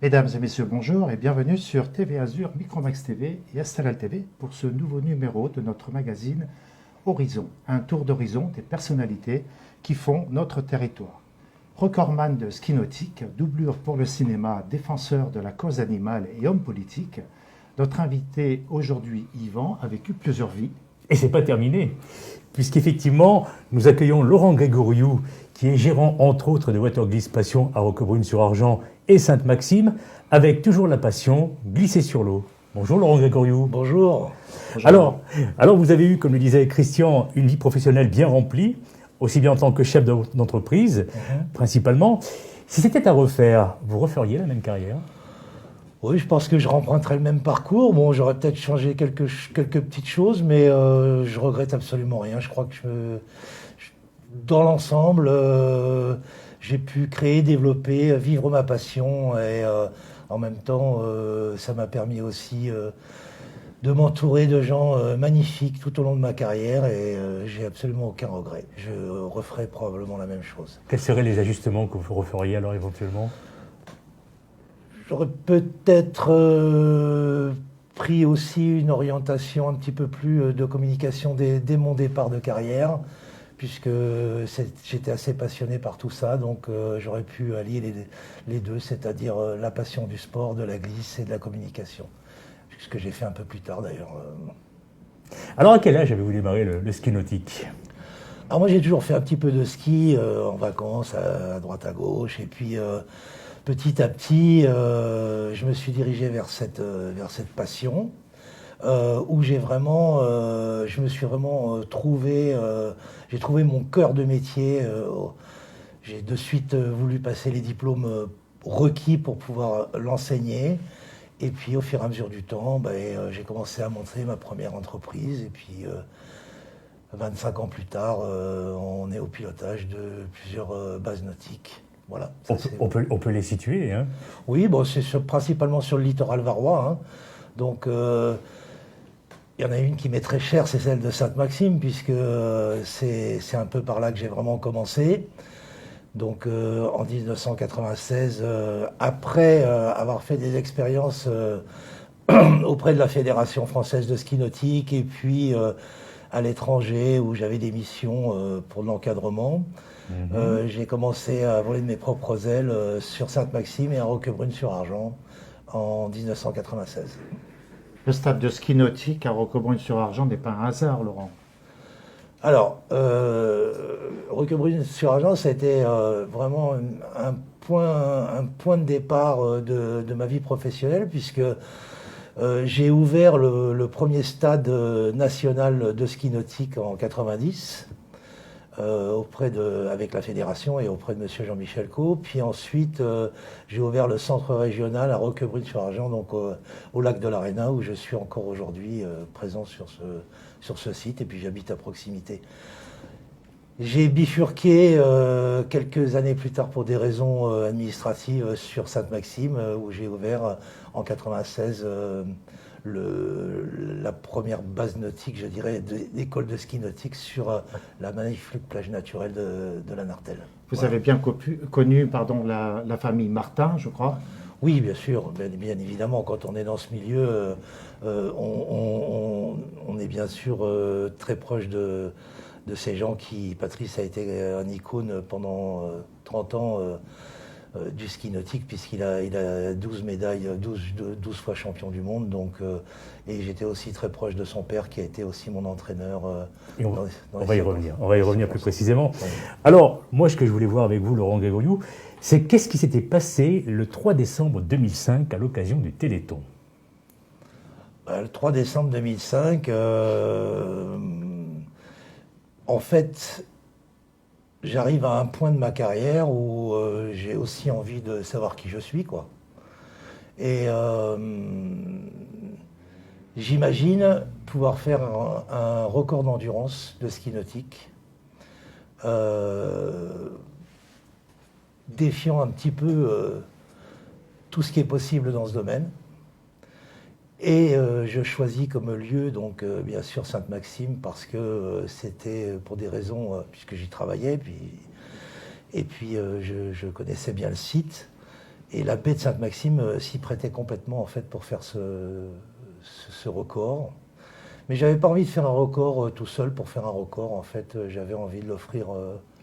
Mesdames et messieurs, bonjour et bienvenue sur TV Azur, Micromax TV et Astral TV pour ce nouveau numéro de notre magazine Horizon, un tour d'horizon des personnalités qui font notre territoire. Recordman de ski nautique, doublure pour le cinéma, défenseur de la cause animale et homme politique, notre invité aujourd'hui Yvan a vécu plusieurs vies. Et c'est pas terminé, puisqu'effectivement, nous accueillons Laurent Grégoriou, qui est gérant entre autres de Watergliss Passion à Roquebrune-sur-Argent et Sainte-Maxime, avec toujours la passion glisser sur l'eau. Bonjour Laurent Grégoriou. Bonjour. Alors, vous avez eu, comme le disait Christian, une vie professionnelle bien remplie, aussi bien en tant que chef d'entreprise, principalement. Si c'était à refaire, vous referiez la même carrière ? Oui, je pense que je remprunterais le même parcours. Bon, j'aurais peut-être changé quelques petites choses, mais je regrette absolument rien. Je crois que dans l'ensemble, j'ai pu créer, développer, vivre ma passion et en même temps, ça m'a permis aussi de m'entourer de gens magnifiques tout au long de ma carrière et j'ai absolument aucun regret. Je referai probablement la même chose. Quels seraient les ajustements que vous referiez alors éventuellement ? J'aurais peut-être pris aussi une orientation un petit peu plus de communication dès mon départ de carrière, puisque j'étais assez passionné par tout ça, donc j'aurais pu allier les deux, c'est-à-dire la passion du sport, de la glisse et de la communication. Ce que j'ai fait un peu plus tard d'ailleurs. Alors à quel âge avez-vous démarré le ski nautique ? Alors moi j'ai toujours fait un petit peu de ski en vacances, à droite à gauche, et puis petit à petit je me suis dirigé vers cette passion où je me suis vraiment trouvé, j'ai trouvé mon cœur de métier. J'ai de suite voulu passer les diplômes requis pour pouvoir l'enseigner. Et puis au fur et à mesure du temps, j'ai commencé à monter ma première entreprise. Et puis 25 ans plus tard, on est au pilotage de plusieurs bases nautiques. Voilà. On peut les situer, hein ? Oui, bon, c'est principalement sur le littoral varois. Hein. Donc il y en a une qui m'est très chère, c'est celle de Sainte-Maxime, puisque c'est un peu par là que j'ai vraiment commencé. Donc en 1996, après avoir fait des expériences auprès de la Fédération française de ski nautique et puis à l'étranger où j'avais des missions pour de l'encadrement, j'ai commencé à voler de mes propres ailes sur Sainte-Maxime et à Roquebrune-sur-Argent en 1996. Le stade de ski nautique à Roquebrune-sur-Argent n'est pas un hasard, Laurent. Alors, Roquebrune-sur-Argent, ça a été vraiment un point de départ de ma vie professionnelle, puisque j'ai ouvert le premier stade national de ski nautique en 90, avec la fédération et auprès de monsieur Jean-Michel Caux. Puis ensuite, j'ai ouvert le centre régional à Roquebrune-sur-Argent, donc au lac de l'Aréna, où je suis encore aujourd'hui présent sur ce site, et puis j'habite à proximité. J'ai bifurqué quelques années plus tard pour des raisons administratives sur Sainte-Maxime, où j'ai ouvert en 96 la première base nautique, je dirais, d'école de ski nautique sur la magnifique plage naturelle de la Nartelle. Vous avez bien connu la famille Martin, je crois. Oui, bien sûr, bien évidemment, quand on est dans ce milieu, on est bien sûr très proche de ces gens qui... Patrice a été un icône pendant 30 ans du ski nautique, puisqu'il a 12 médailles, 12 fois champion du monde, et j'étais aussi très proche de son père, qui a été aussi mon entraîneur. On va y revenir plus précisément. Oui. Alors, moi, ce que je voulais voir avec vous, Laurent Grégoriou, c'est qu'est-ce qui s'était passé le 3 décembre 2005 à l'occasion du Téléthon ? Le 3 décembre 2005, en fait, j'arrive à un point de ma carrière où j'ai aussi envie de savoir qui je suis, quoi. Et j'imagine pouvoir faire un record d'endurance de ski nautique, défiant un petit peu tout ce qui est possible dans ce domaine. Et je choisis comme lieu, donc bien sûr Sainte-Maxime, parce que c'était pour des raisons, puisque j'y travaillais, et puis je connaissais bien le site. Et la baie de Sainte-Maxime s'y prêtait complètement en fait pour faire ce record. Mais j'avais pas envie de faire un record tout seul pour faire un record. En fait, j'avais envie de l'offrir,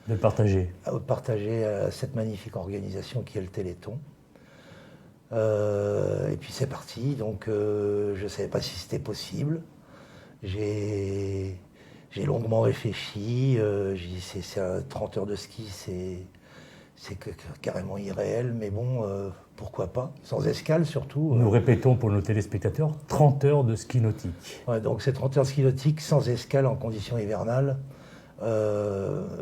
De partager. partager à cette magnifique organisation qui est le Téléthon. Et puis c'est parti. Donc je ne savais pas si c'était possible. J'ai longuement réfléchi. J'ai dit c'est 30 heures de ski, c'est carrément irréel, mais bon, pourquoi pas, sans escale surtout. Nous répétons pour nos téléspectateurs, 30 heures de ski nautique. Ouais, donc c'est 30 heures de ski nautique sans escale en conditions hivernales.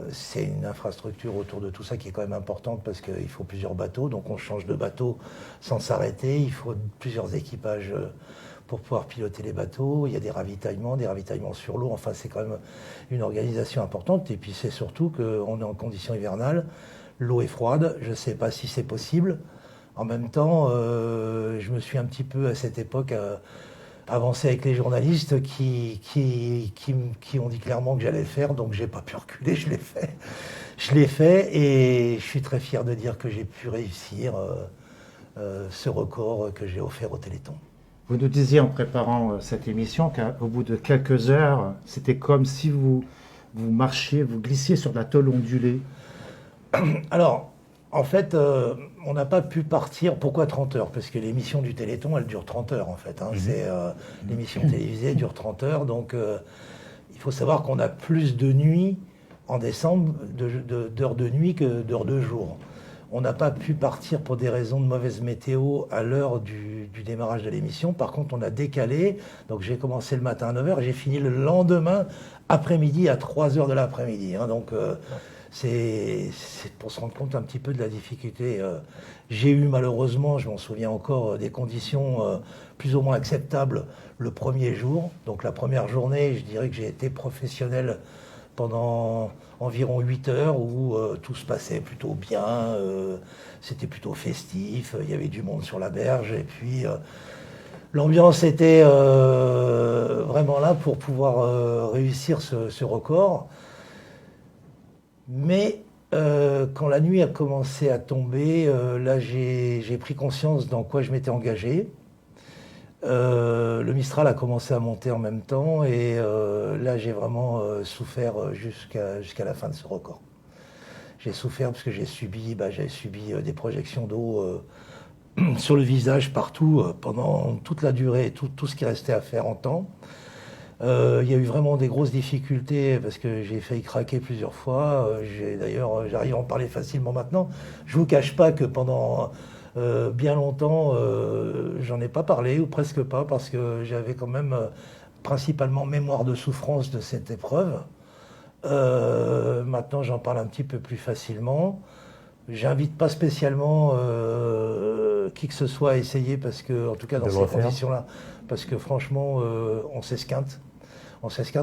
C'est une infrastructure autour de tout ça qui est quand même importante parce qu'il faut plusieurs bateaux, donc on change de bateau sans s'arrêter, il faut plusieurs équipages pour pouvoir piloter les bateaux, il y a des ravitaillements sur l'eau, enfin c'est quand même une organisation importante, et puis c'est surtout qu'on est en conditions hivernales, l'eau est froide, je ne sais pas si c'est possible. En même temps, je me suis un petit peu à cette époque avancé avec les journalistes qui ont dit clairement que j'allais le faire, donc j'ai pas pu reculer, je l'ai fait. Je l'ai fait et je suis très fier de dire que j'ai pu réussir ce record que j'ai offert au Téléthon. Vous nous disiez en préparant cette émission qu'au bout de quelques heures, c'était comme si vous marchiez, vous glissiez sur de la tôle ondulée. Alors, en fait, on n'a pas pu partir. Pourquoi 30 heures? Parce que l'émission du Téléthon, elle dure 30 heures, en fait. Hein. L'émission télévisée dure 30 heures. Donc, il faut savoir qu'on a plus de nuits en décembre, d'heures de nuit que d'heures de jour. On n'a pas pu partir pour des raisons de mauvaise météo à l'heure du démarrage de l'émission. Par contre, on a décalé. Donc, j'ai commencé le matin à 9 heures et j'ai fini le lendemain après-midi à 3 heures de l'après-midi. Hein. Donc, c'est pour se rendre compte un petit peu de la difficulté. J'ai eu malheureusement, je m'en souviens encore, des conditions plus ou moins acceptables le premier jour. Donc la première journée, je dirais que j'ai été professionnel pendant environ 8 heures où tout se passait plutôt bien, c'était plutôt festif, il y avait du monde sur la berge et puis l'ambiance était vraiment là pour pouvoir réussir ce record. Mais quand la nuit a commencé à tomber, là j'ai pris conscience dans quoi je m'étais engagé. Le Mistral a commencé à monter en même temps et là j'ai vraiment souffert jusqu'à la fin de ce record. J'ai souffert parce que j'ai subi des projections d'eau sur le visage partout pendant toute la durée, tout ce qui restait à faire en temps. Il y a eu vraiment des grosses difficultés parce que j'ai failli craquer plusieurs fois. D'ailleurs, j'arrive à en parler facilement maintenant. Je ne vous cache pas que pendant bien longtemps, j'en ai pas parlé ou presque pas parce que j'avais quand même principalement mémoire de souffrance de cette épreuve. Maintenant, j'en parle un petit peu plus facilement. J'invite pas spécialement qui que ce soit à essayer parce que, en tout cas dans ces conditions-là, parce que franchement, on s'esquinte,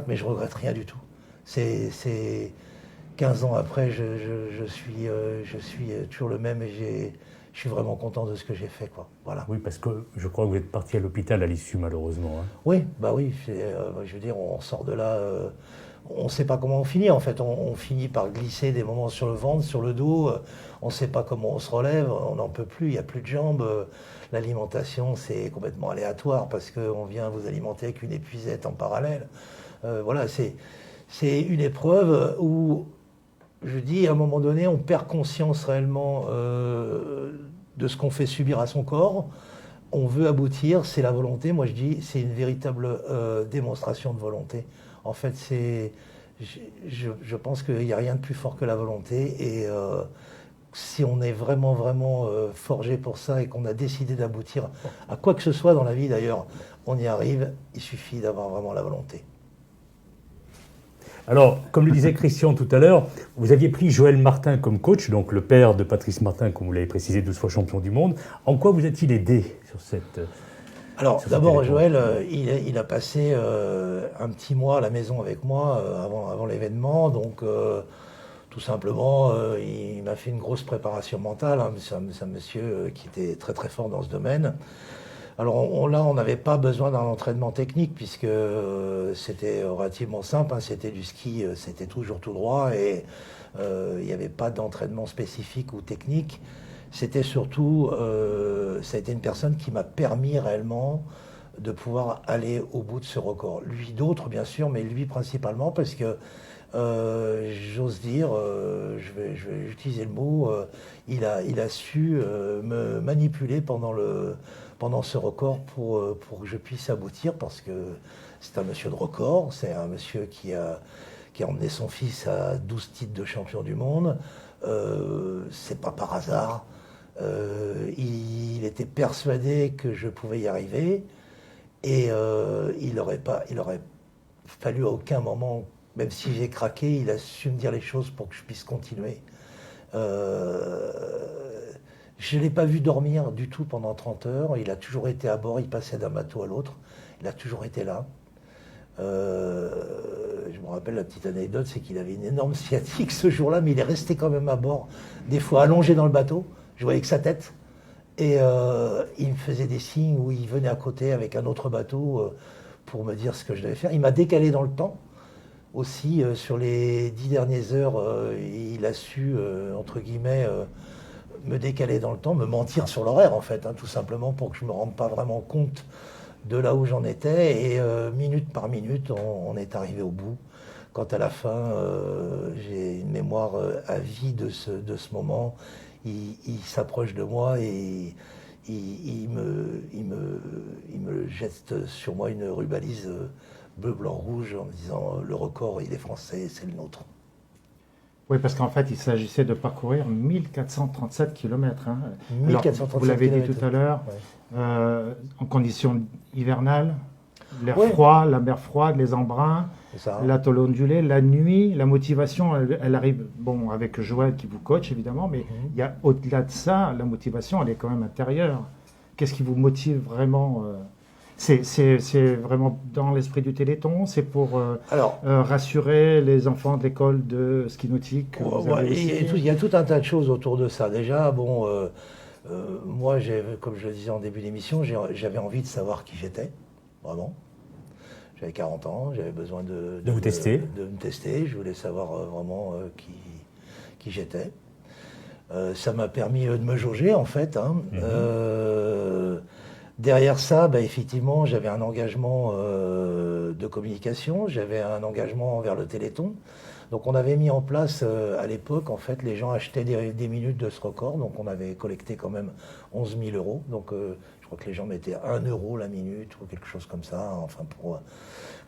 mais je regrette rien du tout. C'est 15 ans après, je suis toujours le même et je suis vraiment content de ce que j'ai fait, quoi. Voilà. Oui, parce que je crois que vous êtes parti à l'hôpital à l'issue, malheureusement. Hein. Oui, bah oui. Je veux dire, on sort de là. On ne sait pas comment on finit, en fait. On finit par glisser des moments sur le ventre, sur le dos. On ne sait pas comment on se relève. On n'en peut plus. Il n'y a plus de jambes. L'alimentation, c'est complètement aléatoire parce qu'on vient vous alimenter avec une épuisette en parallèle. Voilà, c'est une épreuve où, je dis, à un moment donné, on perd conscience réellement de ce qu'on fait subir à son corps. On veut aboutir, c'est la volonté. Moi, je dis, c'est une véritable démonstration de volonté. En fait, je pense qu'il n'y a rien de plus fort que la volonté. Et si on est vraiment, vraiment forgé pour ça et qu'on a décidé d'aboutir à quoi que ce soit dans la vie, d'ailleurs, on y arrive. Il suffit d'avoir vraiment la volonté. Alors, comme le disait Christian tout à l'heure, vous aviez pris Joël Martin comme coach, donc le père de Patrice Martin, comme vous l'avez précisé, 12 fois champion du monde. En quoi vous a-t-il aidé sur cette... Alors, d'abord, Joël, il a passé un petit mois à la maison avec moi avant l'événement. Donc, tout simplement, il m'a fait une grosse préparation mentale. Hein. C'est un monsieur qui était très, très fort dans ce domaine. Alors là, on n'avait pas besoin d'un entraînement technique puisque c'était relativement simple, hein, c'était du ski, c'était toujours tout droit et il n'y avait pas d'entraînement spécifique ou technique. C'était surtout, ça a été une personne qui m'a permis réellement de pouvoir aller au bout de ce record. Lui, d'autres bien sûr, mais lui principalement parce que j'ose dire, je vais utiliser le mot, il a su me manipuler pendant ce record pour que je puisse aboutir parce que c'est un monsieur de record, c'est un monsieur qui a emmené son fils à 12 titres de champion du monde. C'est pas par hasard. Il était persuadé que je pouvais y arriver et il aurait fallu à aucun moment, même si j'ai craqué, il a su me dire les choses pour que je puisse continuer. Je ne l'ai pas vu dormir du tout pendant 30 heures. Il a toujours été à bord, il passait d'un bateau à l'autre. Il a toujours été là. Je me rappelle la petite anecdote, c'est qu'il avait une énorme sciatique ce jour-là, mais il est resté quand même à bord, des fois allongé dans le bateau. Je voyais que sa tête. Et il me faisait des signes où il venait à côté avec un autre bateau pour me dire ce que je devais faire. Il m'a décalé dans le temps. Aussi, sur les 10 dernières heures, il a su, entre guillemets, me décaler dans le temps, me mentir sur l'horaire en fait, hein, tout simplement pour que je ne me rende pas vraiment compte de là où j'en étais. Et minute par minute, on est arrivé au bout. Quand à la fin, j'ai une mémoire à vie de ce moment, il s'approche de moi et il me jette sur moi une rubalise bleu, blanc, rouge en me disant le record, il est français, c'est le nôtre. Oui, parce qu'en fait, il s'agissait de parcourir 1437 km. Hein. 1437 vous l'avez dit tout à l'heure, en conditions hivernales, l'air froid, la mer froide, les embruns, l'atoll ondulé, la nuit, la motivation, elle arrive, bon, avec Joël qui vous coach évidemment, mais il y a au-delà de ça, la motivation, elle est quand même intérieure. Qu'est-ce qui vous motive vraiment c'est vraiment dans l'esprit du Téléthon, c'est pour rassurer les enfants de l'école de ski nautique. Il y a tout un tas de choses autour de ça. Déjà, bon, moi, comme je le disais en début d'émission, j'avais envie de savoir qui j'étais, vraiment. J'avais 40 ans, j'avais besoin de vous tester. De me tester. Je voulais savoir vraiment qui j'étais. Ça m'a permis de me jauger, en fait. Hein. Derrière ça, effectivement, j'avais un engagement de communication, j'avais un engagement envers le Téléthon. Donc on avait mis en place, à l'époque, en fait, les gens achetaient des minutes de ce record. Donc on avait collecté quand même 11 000 euros. Donc je crois que les gens mettaient 1 euro la minute ou quelque chose comme ça. Enfin,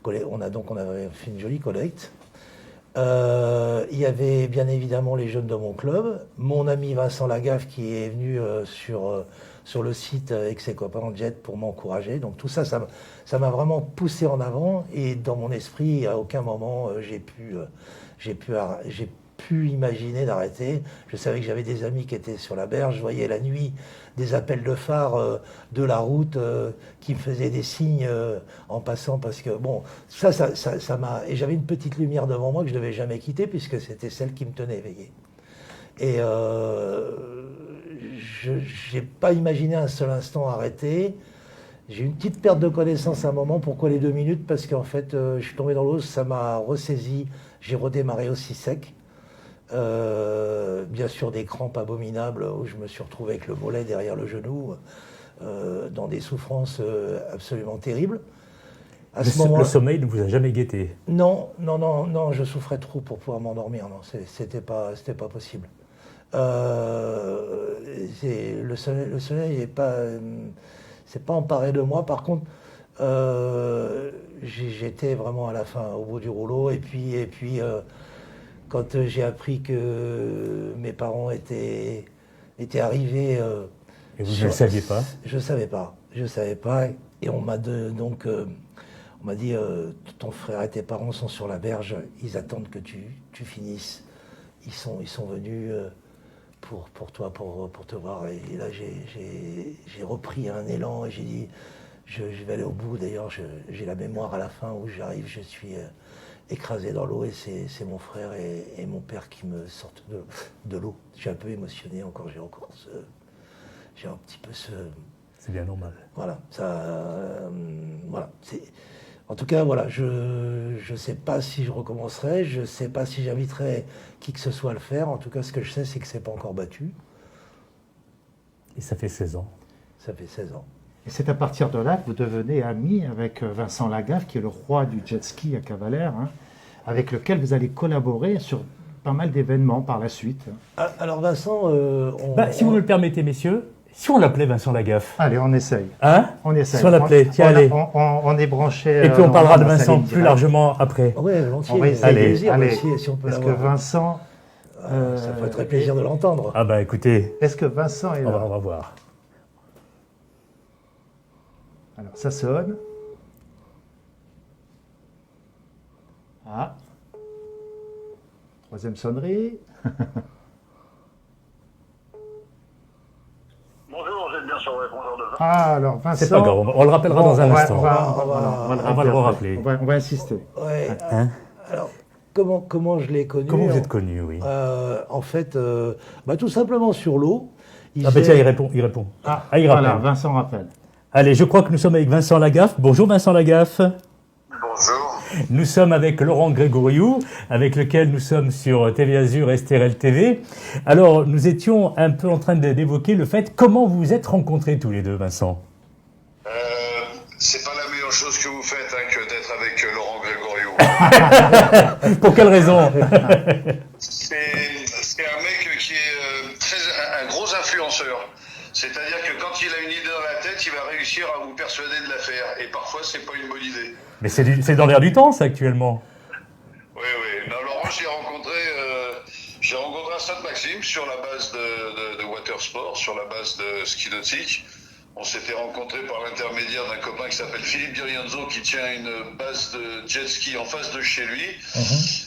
on avait fait une jolie collecte. Il y avait bien évidemment les jeunes de mon club. Mon ami Vincent Lagaffe qui est venu sur le site avec ses copains en jet pour m'encourager. Donc tout ça, ça m'a vraiment poussé en avant. Et dans mon esprit, à aucun moment, j'ai pu imaginer d'arrêter. Je savais que j'avais des amis qui étaient sur la berge. Je voyais la nuit des appels de phare de la route qui me faisaient des signes en passant parce que, bon, ça m'a... Et j'avais une petite lumière devant moi que je ne devais jamais quitter puisque c'était celle qui me tenait éveillé. Et je n'ai pas imaginé un seul instant arrêter. J'ai eu une petite perte de connaissance à un moment. Pourquoi les 2 minutes? Parce qu'en fait, je suis tombé dans l'eau, ça m'a ressaisi. J'ai redémarré aussi sec. Bien sûr, des crampes abominables où je me suis retrouvé avec le mollet derrière le genou, dans des souffrances absolument terribles. Le sommeil ne vous a jamais guetté? Non, je souffrais trop pour pouvoir m'endormir. Non, c'était pas possible. Le soleil n'est pas, c'est pas emparé de moi. Par contre, j'étais vraiment à la fin, au bout du rouleau. Et puis quand j'ai appris que mes parents étaient arrivés, et vous ne le saviez pas? Je savais pas. Et on m'a dit, ton frère et tes parents sont sur la berge, ils attendent que tu finisses. Ils sont venus pour toi, pour te voir. Et là, j'ai repris un élan et j'ai dit, je vais aller au bout. D'ailleurs, j'ai la mémoire à la fin où j'arrive, je suis écrasé dans l'eau et c'est mon frère et mon père qui me sortent de l'eau. Je suis un peu émotionné encore, j'ai un petit peu C'est bien normal. Voilà, voilà. En tout cas, voilà, je ne sais pas si je recommencerai, je ne sais pas si j'inviterai qui que ce soit à le faire. En tout cas, ce que je sais, c'est que c'est pas encore battu. Et ça fait 16 ans. Ça fait 16 ans. Et c'est à partir de là que vous devenez ami avec Vincent Lagaffe, qui est le roi du jet ski à Cavalère, hein, avec lequel vous allez collaborer sur pas mal d'événements par la suite. Alors Vincent, Si vous me le permettez, messieurs, si on l'appelait Vincent Lagaffe. Allez, on essaye. Hein? On essaye. Si on l'appelait, tiens, allez. On est branché. Et puis on parlera de dans sa Vincent ligne plus directe. largement après. Oui, volontiers. On va essayer. Avec Allez, plaisir, allez. si on peut Est-ce que l'avoir. Vincent... Ça ferait très plaisir de l'entendre. Ah bah écoutez, Est-ce que Vincent est on là? va voir. Alors, ça sonne. Ah. Troisième sonnerie. Bonjour, vous êtes bien sur le répondeur de 20. Ah, alors Vincent... C'est pas grave, on le rappellera dans un instant. On va le rappeler. On va insister. Ouais. Hein? Alors, comment je l'ai connu? Comment vous êtes connu, oui. En fait, tout simplement sur l'eau. Ah bah tiens, il répond. Il voilà, rappelle. Vincent rappelle. Allez, je crois que nous sommes avec Vincent Lagaffe. Bonjour Vincent Lagaffe. Bonjour. Nous sommes avec Laurent Grégoriou, avec lequel nous sommes sur TV Azur et STRL TV. Alors, nous étions un peu en train d'évoquer le fait comment vous vous êtes rencontrés tous les deux, Vincent. C'est pas la meilleure chose que vous faites que d'être avec Laurent Grégoriou. Pour quelle raison? C'est un mec qui est un gros influenceur. C'est-à-dire que quand il a une idée dans la tête, il va réussir à vous persuader de la faire. Et parfois, c'est pas une bonne idée. Mais c'est dans l'air du temps, ça, actuellement. Oui. Non, Laurent, je l'ai rencontré à Sainte-Maxime sur la base de watersport, sur la base de ski nautique. On s'était rencontrés par l'intermédiaire d'un copain qui s'appelle Philippe Dirienzo, qui tient une base de jet ski en face de chez lui.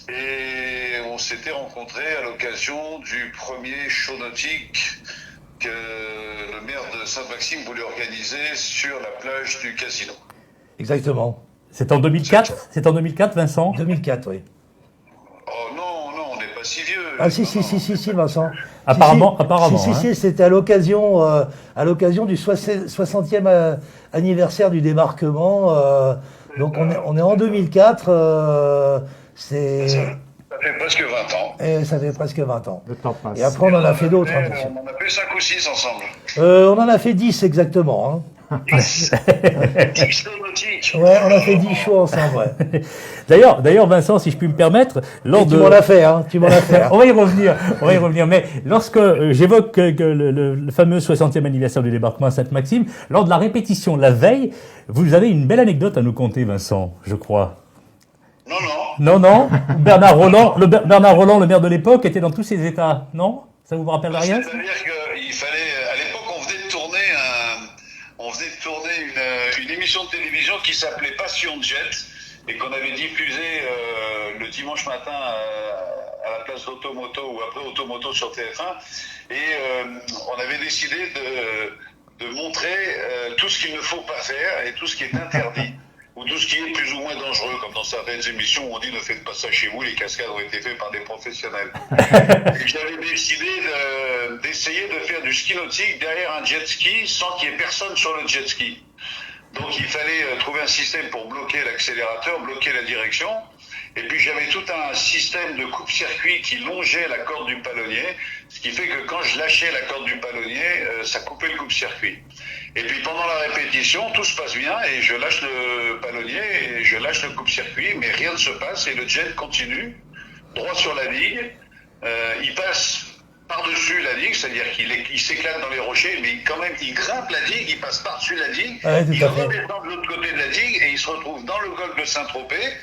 Et on s'était rencontrés à l'occasion du premier show nautique que le maire de Sainte-Maxime voulait organiser sur la plage du casino. Exactement. C'est en 2004? C'est en 2004, Vincent? 2004, oui. Oh non, on n'est pas si vieux. Ah si, Vincent. Apparemment, Si, hein. c'était à l'occasion du 60e anniversaire du débarquement. Donc on est en 2004. Ça fait presque 20 ans. Et ça fait presque 20 ans. Le temps passe. Et après, on en a fait d'autres. Hein, On en a fait 5 ou 6 ensemble. on en a fait 10 exactement. Hein. 10 shows nautiques. Ouais, on a fait 10 shows ensemble. Ouais. D'ailleurs, Vincent, si je puis me permettre, Tu m'en as fait, hein. On va y revenir. Mais lorsque j'évoque que le fameux 60e anniversaire du débarquement à Sainte-Maxime, lors de la répétition la veille, vous avez une belle anecdote à nous conter, Vincent, je crois. Non. Bernard Roland, le maire de l'époque, était dans tous ses états, non? Ça vous rappelle rien? C'est-à-dire qu'il fallait, à l'époque, on venait de tourner une émission de télévision qui s'appelait Passion Jet et qu'on avait diffusée le dimanche matin à la place d'Automoto ou après Automoto sur TF1 et on avait décidé de montrer tout ce qu'il ne faut pas faire et tout ce qui est interdit. Ou tout ce qui est plus ou moins dangereux, comme dans certaines émissions où on dit ne faites pas ça chez vous, les cascades ont été faites par des professionnels. Et j'avais décidé d'essayer de faire du ski nautique derrière un jet ski sans qu'il y ait personne sur le jet ski. Donc il fallait trouver un système pour bloquer l'accélérateur, bloquer la direction. Et puis j'avais tout un système de coupe-circuit qui longeait la corde du palonnier, ce qui fait que quand je lâchais la corde du palonnier, ça coupait le coupe-circuit. Et puis pendant la répétition, tout se passe bien et je lâche le palonnier et je lâche le coupe-circuit, mais rien ne se passe et le jet continue droit sur la digue. Il passe par-dessus la digue, c'est-à-dire qu'il s'éclate dans les rochers, mais quand même il grimpe la digue, il passe par-dessus la digue, il redescend de l'autre côté de la digue et il se retrouve dans le golfe de Saint-Tropez,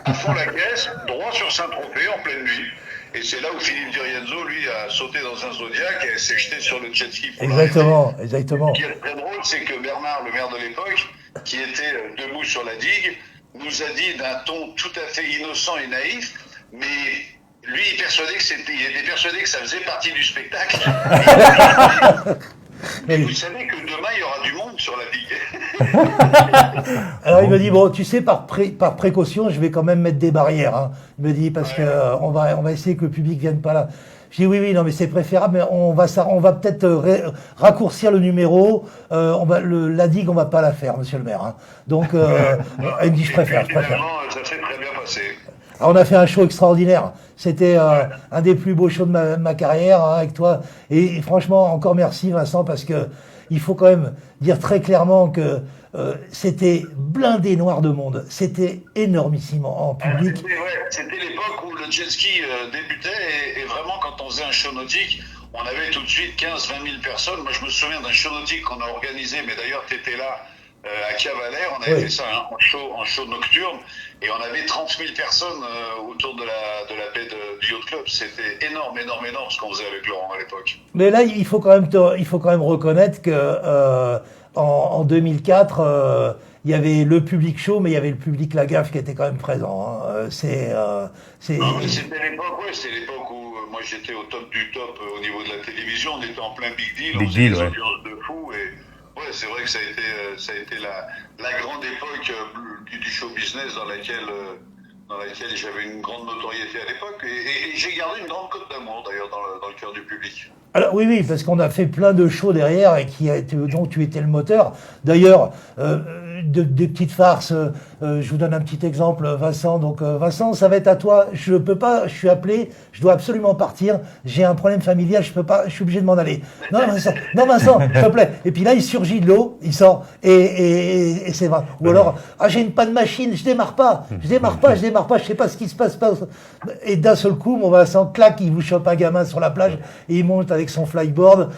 à fond la caisse, droit sur Saint-Tropez en pleine nuit. Et c'est là où Philippe Dirienzo, lui, a sauté dans un Zodiac et s'est jeté sur le jet ski. Exactement. Ce qui est très drôle, c'est que Bernard, le maire de l'époque, qui était debout sur la digue, nous a dit d'un ton tout à fait innocent et naïf, mais lui, il était persuadé que ça faisait partie du spectacle. Mais vous savez que demain, il y aura du monde sur la digue. Alors il me dit, bon, tu sais, par précaution, je vais quand même mettre des barrières. Hein. Il me dit, parce que on va essayer que le public vienne pas là. Je Je dis oui, non, mais c'est préférable, mais on va peut-être raccourcir le numéro. La digue, on va pas la faire, monsieur le maire. Hein. Donc, il me dit, je préfère. Ça s'est très bien passé. Alors, on a fait un show extraordinaire. C'était un des plus beaux shows de ma carrière hein, avec toi. Et franchement, encore merci Vincent, parce que il faut quand même dire très clairement que c'était blindé noir de monde. C'était énormissime en public. C'était l'époque où le jet ski débutait et vraiment quand on faisait un show nautique, on avait tout de suite 15-20 000 personnes. Moi je me souviens d'un show nautique qu'on a organisé, mais d'ailleurs tu étais là à Cavalère, on avait fait ça hein, en show nocturne et on avait 30 000 personnes autour de la baie du Yacht Club. C'était énorme ce qu'on faisait avec Laurent à l'époque. Mais là, il faut quand même reconnaître que en 2004, il y avait le public chaud, mais il y avait le public Lagaffe qui était quand même présent. Hein. C'était l'époque où moi j'étais au top du top au niveau de la télévision. On était en plein big deal, on faisait des audiences de fou et ouais, c'est vrai que ça a été la grande époque du show business dans laquelle j'avais une grande notoriété à l'époque et j'ai gardé une grande cote d'amour d'ailleurs dans le cœur du public. Alors oui, parce qu'on a fait plein de shows derrière et dont tu étais le moteur. D'ailleurs, des petites farces. Je vous donne un petit exemple, Vincent. Donc Vincent, ça va être à toi. Je peux pas. Je suis appelé. Je dois absolument partir. J'ai un problème familial. Je peux pas. Je suis obligé de m'en aller. Non, Vincent, s'il te plaît. Et puis là, il surgit de l'eau. Il sort et c'est vrai. Ou alors, j'ai une panne machine. Je démarre pas. Je sais pas ce qui se passe. Et d'un seul coup, mon Vincent claque. Il vous chope un gamin sur la plage et il monte avec son flyboard.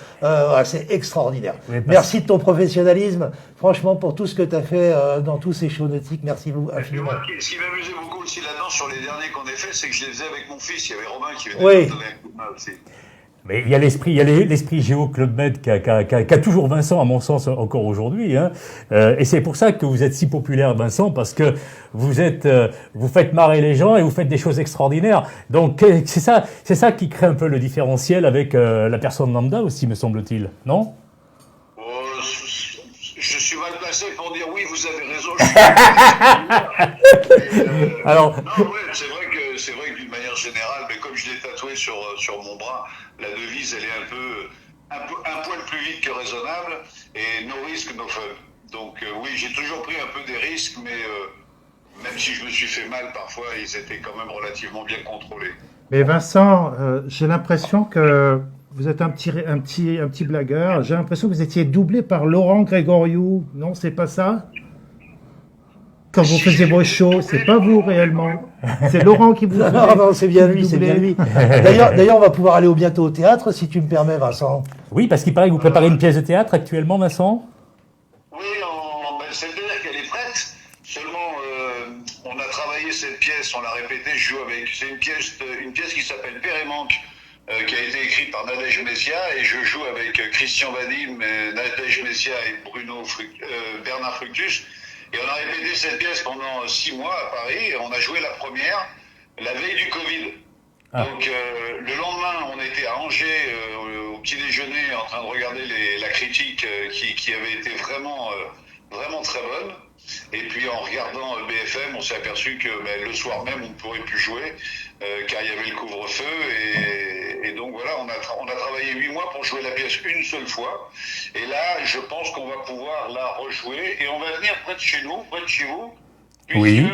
C'est extraordinaire. Oui, merci de ton professionnalisme. Franchement, pour tout ce que tu as fait dans tous ces shows nautiques, merci vous infiniment. Ce qui m'amusait beaucoup aussi là-dedans, sur les derniers qu'on ait fait, c'est que je les faisais avec mon fils. Il y avait Romain qui venait me donner un coup de main aussi. Mais il y a l'esprit Géo Club Med qu'a toujours Vincent, à mon sens, encore aujourd'hui. Hein. Et c'est pour ça que vous êtes si populaire, Vincent, parce que vous faites marrer les gens et vous faites des choses extraordinaires. Donc c'est ça qui crée un peu le différentiel avec la personne lambda aussi, me semble-t-il, non? Je suis mal placé pour dire oui, vous avez raison. Alors, non, ouais, c'est vrai que d'une manière générale, mais comme je l'ai tatoué sur mon bras, la devise elle est un poil plus vite que raisonnable et no risk, no fun. Donc oui, j'ai toujours pris un peu des risques, mais même si je me suis fait mal parfois, ils étaient quand même relativement bien contrôlés. Mais Vincent, j'ai l'impression que vous êtes un petit blagueur. J'ai l'impression que vous étiez doublé par Laurent Grégoriou. Non, c'est pas ça? Quand vous faisiez vos shows, c'est pas vous réellement. C'est Laurent qui vous. Non, c'est bien lui, c'est bien lui. D'ailleurs, on va pouvoir aller bientôt au théâtre, si tu me permets, Vincent. Oui, parce qu'il paraît que vous préparez une pièce de théâtre actuellement, Vincent. Oui, c'est-à-dire qu'elle est prête. Seulement, on a travaillé cette pièce, on l'a répétée, je joue avec. C'est une pièce qui s'appelle Père et Manque. Qui a été écrite par Nadège Messia et je joue avec Christian Vadim, Nadège Messia et Bernard Fructus. Et on a répété cette pièce pendant 6 mois à Paris et on a joué la première la veille du Covid. Ah. Donc le lendemain, on était à Angers au petit déjeuner en train de regarder la critique qui avait été vraiment très bonne. Et puis en regardant BFM, on s'est aperçu que le soir même, on ne pourrait plus jouer car il y avait le couvre-feu. Et donc voilà, on a travaillé 8 mois pour jouer la pièce une seule fois. Et là, je pense qu'on va pouvoir la rejouer. Et on va venir près de chez vous, puisque oui.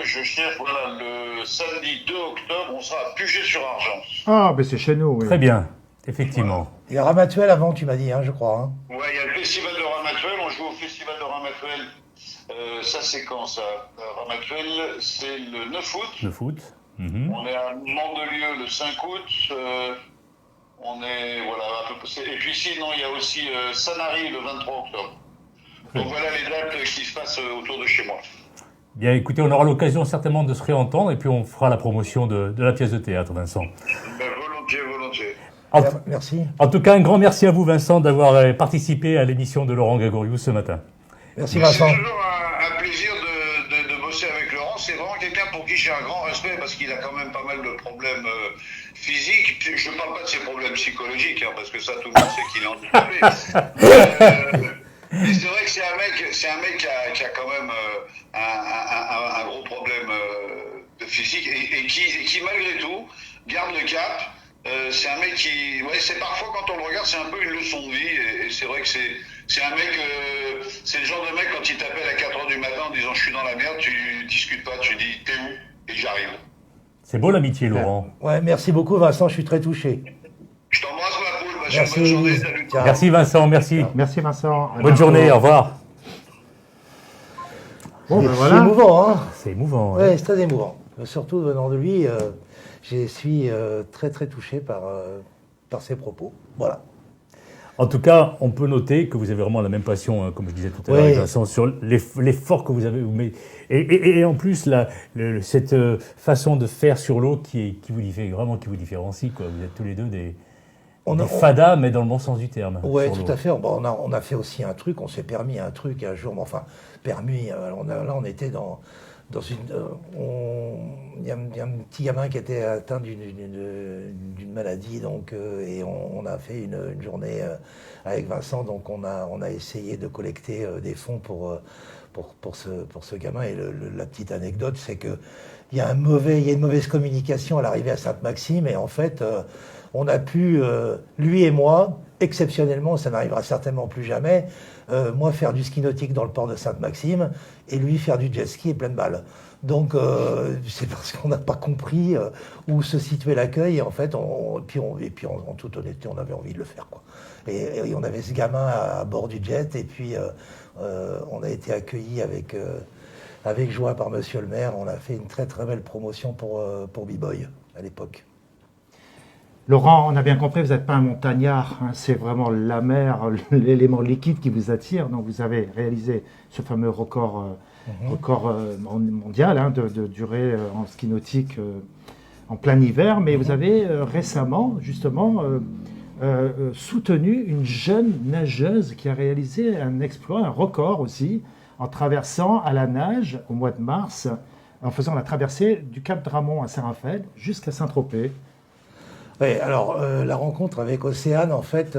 Je cherche, voilà, le samedi 2 octobre, on sera à Puget-sur-Argent. Ah, ben c'est chez nous, oui. Très bien, effectivement. Voilà. Et Ramatuelle avant, tu m'as dit, je crois. Hein. Ouais, il y a le festival de Ramatuelle, on joue au festival de Ramatuelle. Ça, c'est quand ça? Ramatuelle, c'est le 9 août. 9 août. On est à Mandelieu le 5 août. On est, voilà, à peu près. Et puis sinon, il y a aussi Sanary le 23 octobre. Donc voilà les dates qui se passent autour de chez moi. Bien, écoutez, on aura l'occasion certainement de se réentendre et puis on fera la promotion de la pièce de théâtre, Vincent. Volontiers. Merci. En tout cas, un grand merci à vous, Vincent, d'avoir participé à l'émission de Laurent Grégoriou ce matin. Merci, Vincent. C'est toujours un plaisir de bosser avec Laurent. C'est vraiment quelqu'un pour qui j'ai un grand respect parce qu'il a quand même pas mal de problèmes physiques. Je ne parle pas de ses problèmes psychologiques, parce que ça, tout le monde sait qu'il est handicapé. Mais c'est vrai que c'est un mec qui a quand même un gros problème physique et qui malgré tout garde le cap. C'est un mec qui, ouais, c'est parfois quand on le regarde, c'est un peu une leçon de vie et c'est vrai que c'est un mec, c'est le genre de mec quand il t'appelle à 4h du matin en disant je suis dans la merde, tu discutes pas, tu dis t'es où et j'arrive. C'est beau l'amitié, Laurent. Ouais, merci beaucoup Vincent, je suis très touché. Je t'embrasse ma poule, Merci. bonne journée, salut. Ciao. Merci Vincent, merci. Merci Vincent. À Bonne bientôt. journée, au revoir. Bon, ben C'est voilà. émouvant, hein. C'est émouvant. Ouais, c'est très émouvant. Surtout venant de lui, je suis très très touché par ses propos. Voilà. En tout cas, on peut noter que vous avez vraiment la même passion, hein, comme je disais tout à l'heure, Oui. avec Vincent, sur l'effort que vous avez. Et en plus, cette façon de faire sur l'eau qui vous différencie. Quoi. Vous êtes tous les deux des fadas, mais dans le bon sens du terme. Oui, sur tout l'eau. à fait. Bon, on a fait aussi un truc, on s'est permis un truc un jour, mais enfin, permis, là on était dans une... Il y a un petit gamin qui était atteint d'une maladie, donc, et on a fait une journée avec Vincent, donc on a essayé de collecter des fonds pour ce gamin. Et la petite anecdote, c'est que il y a une mauvaise communication à l'arrivée à Sainte-Maxime, et en fait, on a pu, lui et moi, exceptionnellement, ça n'arrivera certainement plus jamais, moi faire du ski nautique dans le port de Sainte-Maxime, et lui faire du jet ski et pleine balle. Donc, c'est parce qu'on n'a pas compris où se situait l'accueil, et en fait, puis en toute honnêteté, on avait envie de le faire, quoi. Et on avait ce gamin à bord du jet, et puis on a été accueillis avec joie par monsieur le maire. On a fait une très très belle promotion pour B-Boy à l'époque. Laurent, on a bien compris, vous n'êtes pas un montagnard, hein, c'est vraiment la mer, l'élément liquide qui vous attire. Donc vous avez réalisé ce fameux record mondial, hein, de durée en ski nautique en plein hiver, mais vous avez récemment justement soutenu une jeune nageuse qui a réalisé un exploit, un record aussi, en traversant à la nage au mois de mars, en faisant la traversée du Cap Dramont à Saint-Raphaël jusqu'à Saint-Tropez. Oui, alors la rencontre avec Océane, en fait,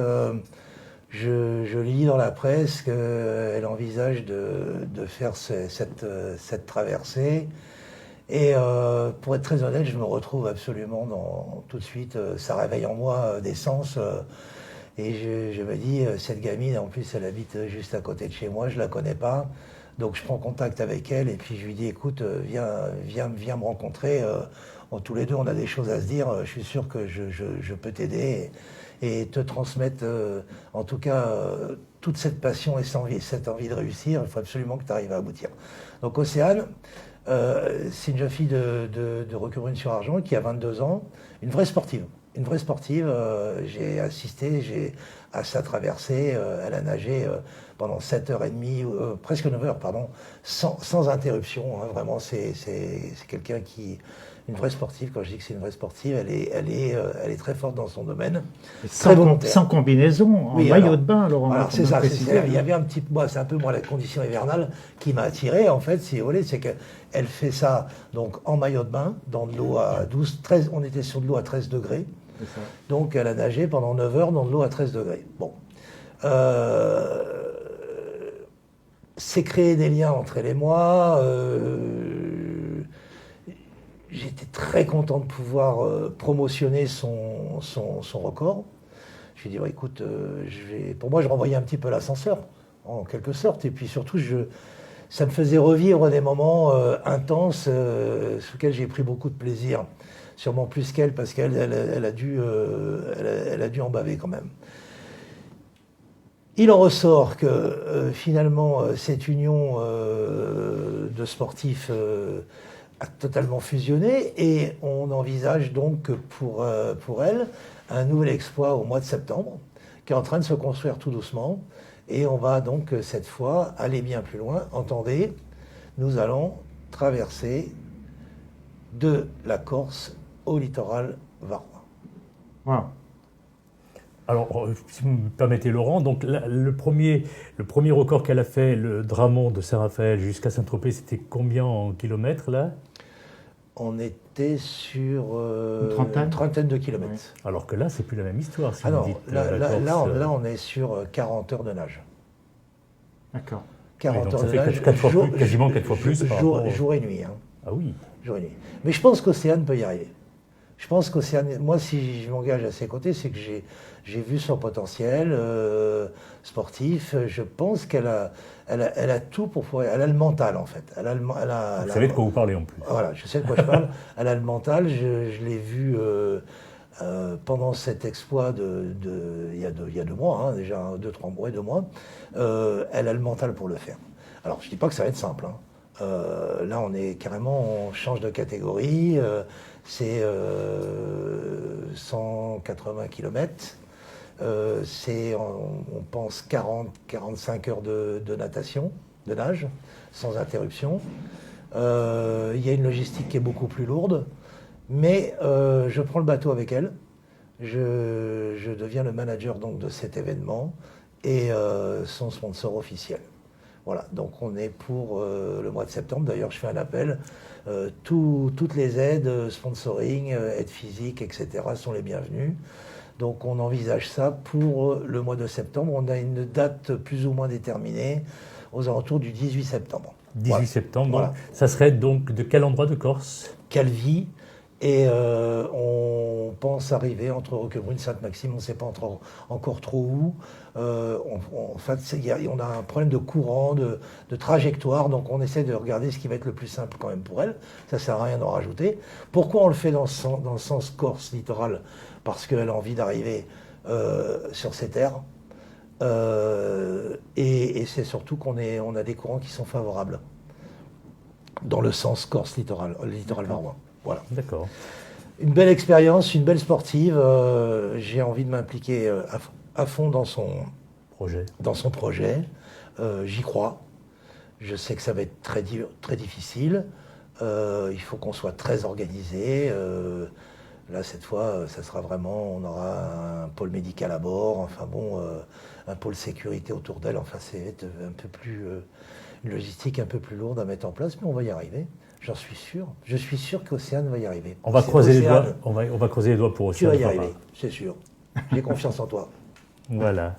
je lis dans la presse qu'elle envisage de faire cette traversée. Et pour être très honnête, je me retrouve absolument tout de suite, ça réveille en moi des sens. Et je me dis, cette gamine, en plus, elle habite juste à côté de chez moi, je la connais pas. Donc je prends contact avec elle et puis je lui dis, écoute, viens me rencontrer. Tous les deux, on a des choses à se dire. Je suis sûr que je peux t'aider et te transmettre, en tout cas, toute cette passion et cette envie de réussir. Il faut absolument que tu arrives à aboutir. Donc Océane, c'est une jeune fille de Roquebrune-sur-Argent qui a 22 ans, une vraie sportive. Une vraie sportive, j'ai assisté à sa traversée, elle a nagé pendant 7h30, presque 9h, pardon, sans interruption. Hein, vraiment, c'est quelqu'un qui... Une vraie sportive, quand je dis que c'est une vraie sportive, elle est très forte dans son domaine. Sans combinaison, en maillot de bain, Laurent. Alors c'est ça, il y avait un petit... Moi, c'est un peu la condition hivernale qui m'a attiré, en fait, si vous voulez, c'est qu'elle fait ça donc en maillot de bain, dans de l'eau à 13, on était sur de l'eau à 13 degrés. Donc elle a nagé pendant 9 heures dans de l'eau à 13 degrés. Bon. C'est créer des liens entre elle et moi. J'étais très content de pouvoir promotionner son record. Je lui ai dit, écoute, pour moi, je renvoyais un petit peu l'ascenseur, en quelque sorte. Et puis surtout, ça me faisait revivre des moments intenses sous lesquels j'ai pris beaucoup de plaisir. Sûrement plus qu'elle, parce qu'elle a dû en baver quand même. Il en ressort que finalement, cette union de sportifs a totalement fusionné et on envisage donc pour elle un nouvel exploit au mois de septembre qui est en train de se construire tout doucement et on va donc cette fois aller bien plus loin. Entendez, nous allons traverser de la Corse au littoral varois. Wow. Alors, si vous me permettez, Laurent, donc le premier record qu'elle a fait, le Dramont de Saint-Raphaël jusqu'à Saint-Tropez, c'était combien en kilomètres, là? On était sur une trentaine de kilomètres. Oui. Alors que là, c'est plus la même histoire, si ah vous non, dites. là, on est sur 40 heures de nage. D'accord. 40 donc heures ça de fait nage, quasiment 4 fois plus par rapport au- jour et nuit. Hein. Ah oui. Jour et nuit. Mais je pense qu'Océane peut y arriver. Je pense qu'Océane, moi, si je m'engage à ses côtés, c'est que j'ai vu son potentiel sportif. Je pense qu'elle a tout pour pouvoir. Elle a le mental, en fait. Vous savez de quoi vous parlez en plus. Voilà, je sais de quoi je parle. Elle a le mental. Je l'ai vu pendant cet exploit il y a 2 mois, hein, déjà 2-3 mois, 2 mois. Elle a le mental pour le faire. Alors, je ne dis pas que ça va être simple. Hein. Là, on change de catégorie. C'est 180 km. On pense 40-45 heures de natation, de nage, sans interruption. Il y a une logistique qui est beaucoup plus lourde, mais je prends le bateau avec elle. Je deviens le manager donc, de cet événement et son sponsor officiel. Voilà, donc on est pour le mois de septembre. D'ailleurs, je fais un appel. Toutes les aides, sponsoring, aides physiques, etc. sont les bienvenues. Donc on envisage ça pour le mois de septembre. On a une date plus ou moins déterminée aux alentours du 18 septembre. 18 voilà. septembre, Voilà. Ça serait donc de quel endroit de Corse? Calvi. Et on pense arriver entre Roquebrune et Sainte-Maxime, on ne sait pas encore trop où. En fait, on a un problème de courant, de trajectoire, donc on essaie de regarder ce qui va être le plus simple quand même pour elle. Ça ne sert à rien d'en rajouter. Pourquoi on le fait dans le sens Corse littoral? Parce qu'elle a envie d'arriver sur ces terres. Et c'est surtout qu'on a des courants qui sont favorables dans le sens Corse littoral varois. Voilà. D'accord. Une belle expérience, une belle sportive. J'ai envie de m'impliquer à fond dans son projet. J'y crois. Je sais que ça va être très difficile. Il faut qu'on soit très organisé. Là, cette fois, ça sera vraiment, on aura un pôle médical à bord, enfin bon, un pôle sécurité autour d'elle. Enfin, c'est un peu plus, une logistique un peu plus lourde à mettre en place, mais on va y arriver. J'en suis sûr. Je suis sûr qu'Océane va y arriver. On va croiser les doigts. On va creuser les doigts pour Océane. Tu vas y arriver, c'est sûr. J'ai confiance en toi. Voilà.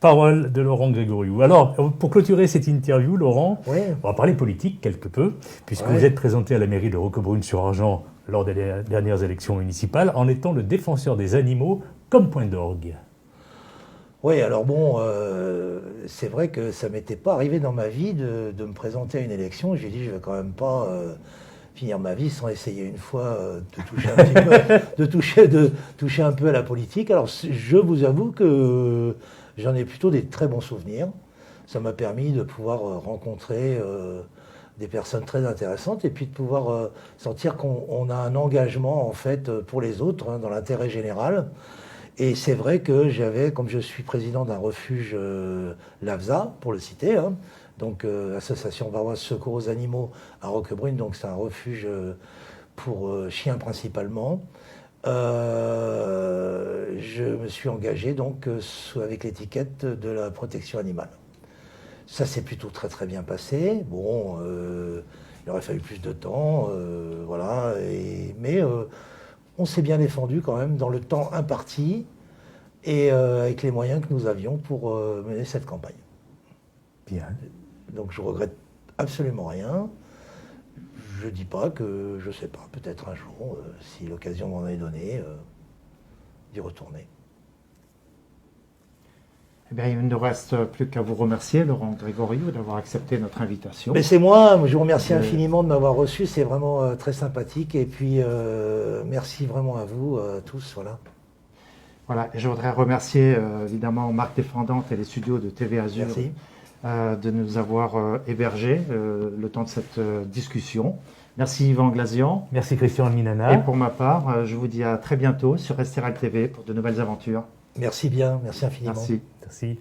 Parole de Laurent Grégoriou. Alors, pour clôturer cette interview, Laurent, Oui. on va parler politique quelque peu, puisque Ouais. vous êtes présenté à la mairie de Roquebrune-sur-Argent lors des dernières élections municipales en étant le défenseur des animaux comme point d'orgue. Oui, alors bon, c'est vrai que ça ne m'était pas arrivé dans ma vie de me présenter à une élection. J'ai dit, je ne vais quand même pas finir ma vie sans essayer une fois de toucher un petit peu, de toucher un peu à la politique. Alors, je vous avoue que j'en ai plutôt des très bons souvenirs. Ça m'a permis de pouvoir rencontrer des personnes très intéressantes et puis de pouvoir sentir qu'on a un engagement en fait pour les autres, hein, dans l'intérêt général. Et c'est vrai que comme je suis président d'un refuge l'AVSA, pour le citer, hein, donc Association Varoise Secours aux Animaux à Roquebrune, donc c'est un refuge pour chiens principalement. Je me suis engagé donc avec l'étiquette de la protection animale. Ça s'est plutôt très très bien passé. Bon, il aurait fallu plus de temps, voilà. Mais on s'est bien défendu quand même dans le temps imparti et avec les moyens que nous avions pour mener cette campagne. Bien. Donc je regrette absolument rien. Je dis pas que, je sais pas, peut-être un jour, si l'occasion m'en est donnée, d'y retourner. Eh bien, il ne nous reste plus qu'à vous remercier, Laurent Grégoriou, d'avoir accepté notre invitation. Mais c'est moi, je vous remercie infiniment de m'avoir reçu, c'est vraiment très sympathique. Et puis, merci vraiment à vous tous, voilà. Voilà, et je voudrais remercier évidemment Marc Défendante et les studios de TV Azur de nous avoir hébergés le temps de cette discussion. Merci Yvan Glazian. Merci Christian Minana. Et pour ma part, je vous dis à très bientôt sur Estéral TV pour de nouvelles aventures. Merci bien, merci infiniment. Merci. Merci.